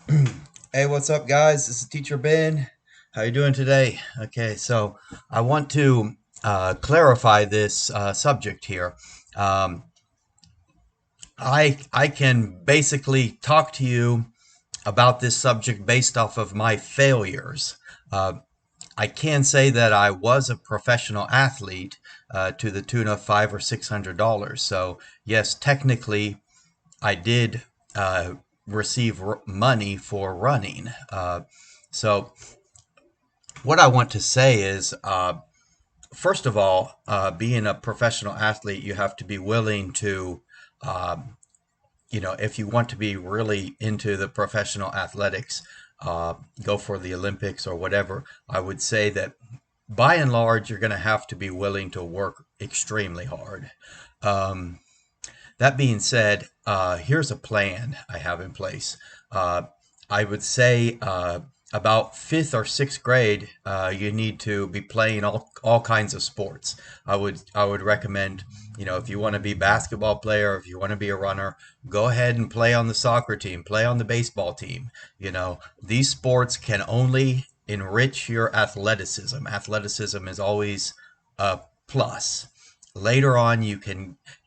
Hey, what's up, guys? This is Teacher Ben. How you doing today? Okay, so I want to clarify this subject here. Um, I can basically talk to you about this subject based off of my failures. Uh, I can say that I was a professional athlete to the tune of $500 or $600. So yes, technically, I did receive money for running. So what I want to say is, first of all, being a professional athlete, you have to be willing to, um, if you want to be really into the professional athletics, go for the Olympics or whatever. I would say that by and large, you're going to have to be willing to work extremely hard. Um, that being said, here's a plan I have in place. Uh, I would say about fifth or sixth grade, you need to be playing all kinds of sports. I would recommend, if you want to be a basketball player, if you want to be a runner, go ahead and play on the soccer team, play on the baseball team. These sports can only enrich your athleticism. Athleticism is always a plus. Later on, you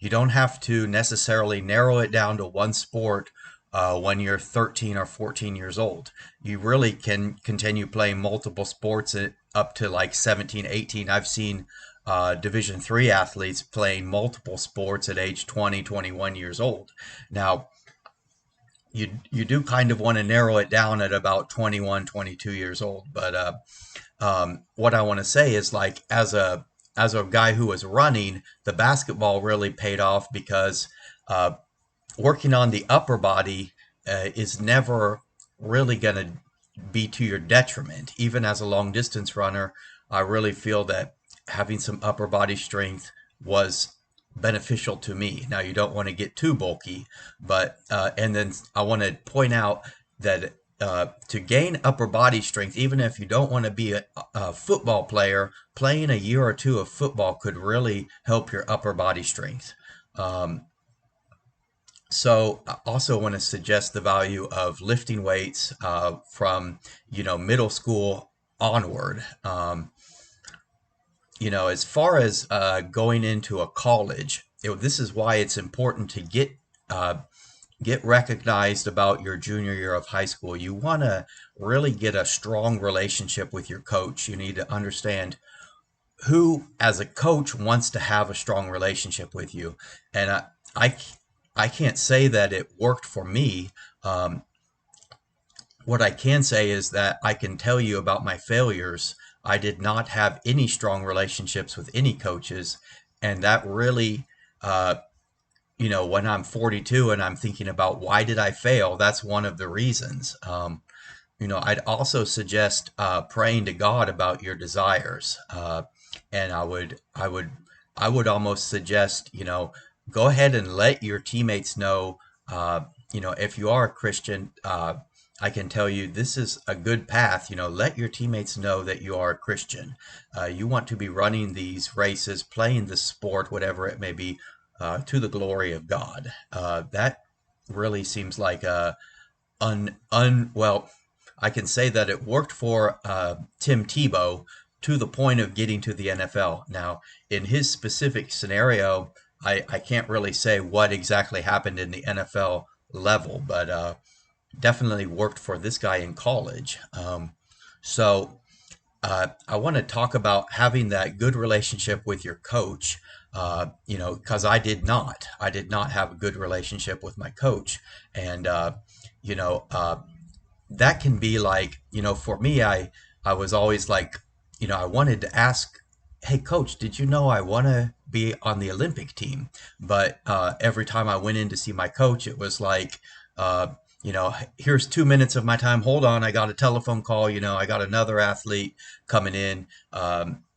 don't have to necessarily narrow it down to one sport when you're 13 or 14 years old. You really can continue playing multiple sports up to like 17, 18. I've seen Division three athletes playing multiple sports at age 20, 21 years old. Now, you do kind of want to narrow it down at about 21, 22 years old. But what I want to say is, like, as a guy who was running, the basketball really paid off because uh, working on the upper body is never really going to be to your detriment. Even as a long distance runner, I really feel that having some upper body strength was beneficial to me. Now, you don't want to get too bulky, but and then I want to point out that to gain upper body strength, even if you don't want to be a football player, playing a year or two of football could really help your upper body strength. Um, so I also want to suggest the value of lifting weights from middle school onward. As far as going into a college, this is why it's important to uh, get recognized about your junior year of high school. You want to really get a strong relationship with your coach. You need to understand who, as a coach, wants to have a strong relationship with you. And I, I can't say that it worked for me. Um, what I can say is that I can tell you about my failures. I did not have any strong relationships with any coaches, and that really, uh, when I'm 42 and I'm thinking about why did I fail, that's one of the reasons. I'd also suggest praying to God about your desires, and I would almost suggest, go ahead and let your teammates know. If you are a Christian, I can tell you this is a good path. Let your teammates know that you are a Christian. You want to be running these races, playing the sport, whatever it may be, to the glory of God. That really seems like a well, I can say that it worked for Tim Tebow to the point of getting to the NFL. Now, in his specific scenario, I can't really say what exactly happened in the NFL level, but definitely worked for this guy in college. So I want to talk about having that good relationship with your coach. Because I did not have a good relationship with my coach, and you know, uh, that can be like, for me, I was always like, I wanted to ask, hey, coach, did you know I want to be on the Olympic team? But every time I went in to see my coach, it was like, here's 2 minutes of my time. Hold on, I got a telephone call. I got another athlete coming in.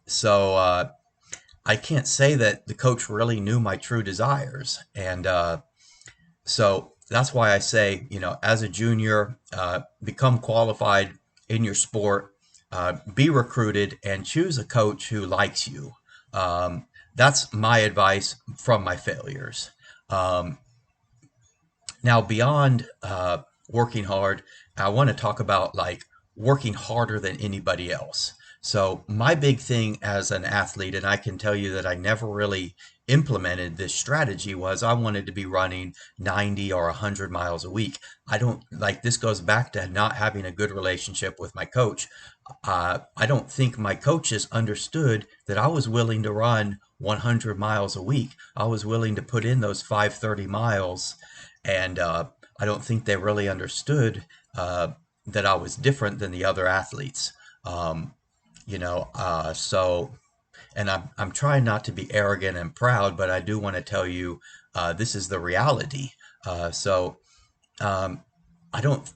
So I can't say that the coach really knew my true desires. And so that's why I say, as a junior, become qualified in your sport, be recruited, and choose a coach who likes you. That's my advice from my failures. Um, Now, beyond working hard. I want to talk about like working harder than anybody else. So my big thing as an athlete, and I can tell you that I never really implemented this strategy, was I wanted to be running 90 or 100 miles a week. I don't like this goes back to not having a good relationship with my coach. I don't think my coaches understood that I was willing to run 100 miles a week. I was willing to put in those 530 miles, and I don't think they really understood that I was different than the other athletes. Um, so, and I'm trying not to be arrogant and proud, but I do want to tell you this is the reality. So I don't,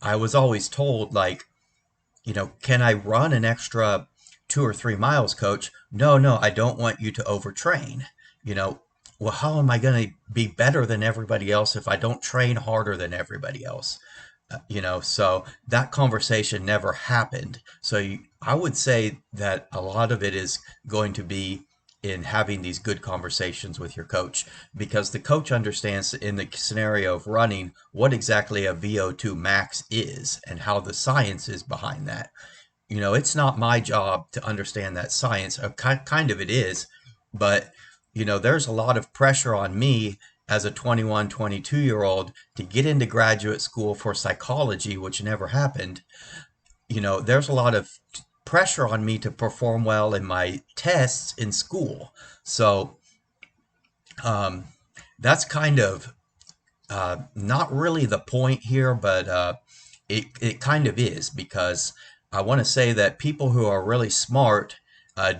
I was always told like, can I run an extra 2 or 3 miles, coach? No, no, I don't want you to overtrain. You know, well, how am I going to be better than everybody else if I don't train harder than everybody else? So that conversation never happened. So I would say that a lot of it is going to be in having these good conversations with your coach, because the coach understands in the scenario of running what exactly a VO2 max is and how the science is behind that. It's not my job to understand that science. Kind of it is, but there's a lot of pressure on me as a 21, 22-year-old to get into graduate school for psychology, which never happened. There's a lot of pressure on me to perform well in my tests in school. So that's kind of not really the point here, but it kind of is, because I want to say that people who are really smart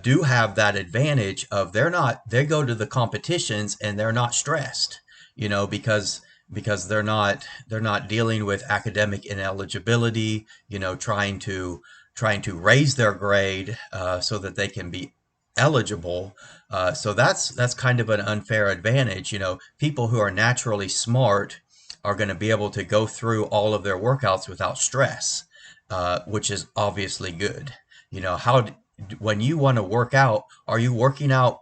do have that advantage of they go to the competitions and they're not stressed, because they're not dealing with academic ineligibility, trying to raise their grade so that they can be eligible. So that's kind of an unfair advantage. People who are naturally smart are going to be able to go through all of their workouts without stress, which is obviously good. When you want to work out, are you working out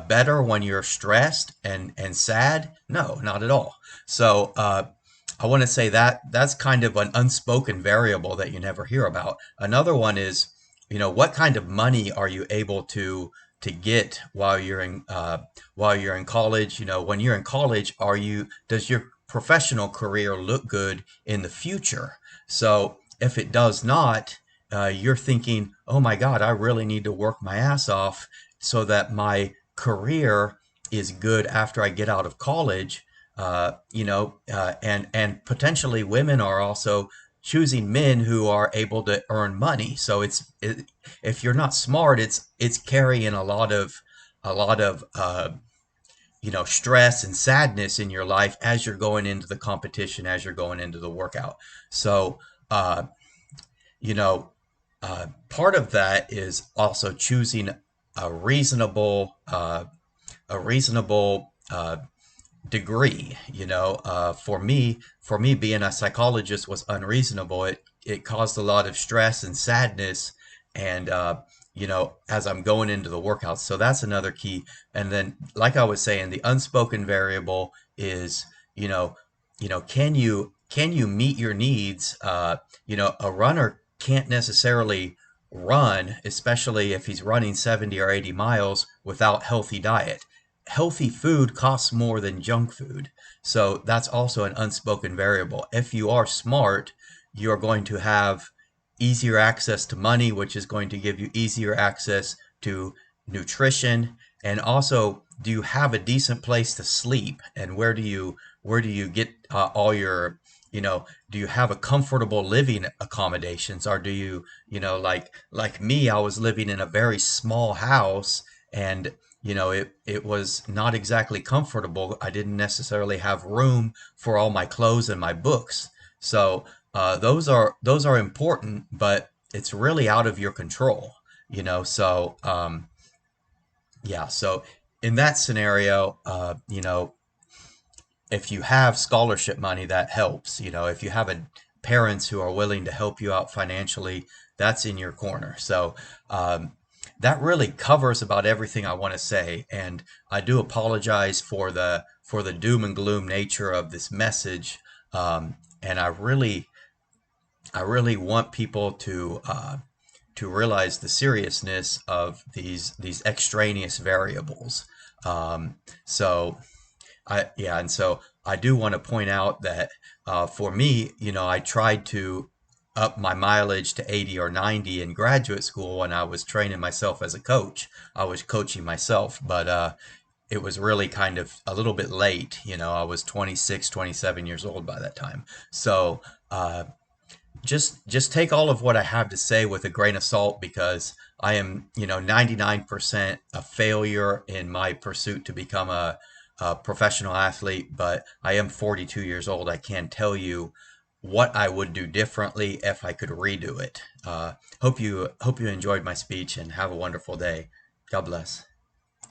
better when you're stressed and sad? No, not at all. So I want to say that that's kind of an unspoken variable that you never hear about. Another one is, what kind of money are you able to get while you're in college? When you're in college, does your professional career look good in the future? So if it does not, you're thinking, oh my God, I really need to work my ass off so that my career is good after I get out of college. And potentially women are also choosing men who are able to earn money. So if you're not smart, it's carrying a lot of stress and sadness in your life as you're going into the competition, as you're going into the workout. So uh, you know, part of that is also choosing a reasonable uh, a reasonable degree. For me, being a psychologist was unreasonable. It caused a lot of stress and sadness, and as I'm going into the workouts. So that's another key. And then, like I was saying, the unspoken variable is, you know, can you meet your needs? A runner can't necessarily run, especially if he's running 70 or 80 miles without healthy diet. Healthy food costs more than junk food. So that's also an unspoken variable. If you are smart, you're going to have easier access to money, which is going to give you easier access to nutrition. And also, do you have a decent place to sleep? And where do you get all your, do you have a comfortable living accommodations? Or do you, like me, I was living in a very small house, and it was not exactly comfortable. I didn't necessarily have room for all my clothes and my books. So those are important, but it's really out of your control. So yeah. So in that scenario, if you have scholarship money, that helps. If you have parents who are willing to help you out financially, that's in your corner. So that really covers about everything I want to say. And I do apologize for the doom and gloom nature of this message. and I really want people to realize the seriousness of these extraneous variables. So and so I do want to point out that for me, I tried to up my mileage to 80 or 90 in graduate school when I was training myself as a coach. I was coaching myself, but it was really kind of a little bit late. I was 26, 27 years old by that time. So just take all of what I have to say with a grain of salt, because I am 99% a failure in my pursuit to become a professional athlete, but I am 42 years old. I can tell you what I would do differently if I could redo it. Hope you enjoyed my speech, and have a wonderful day. God bless.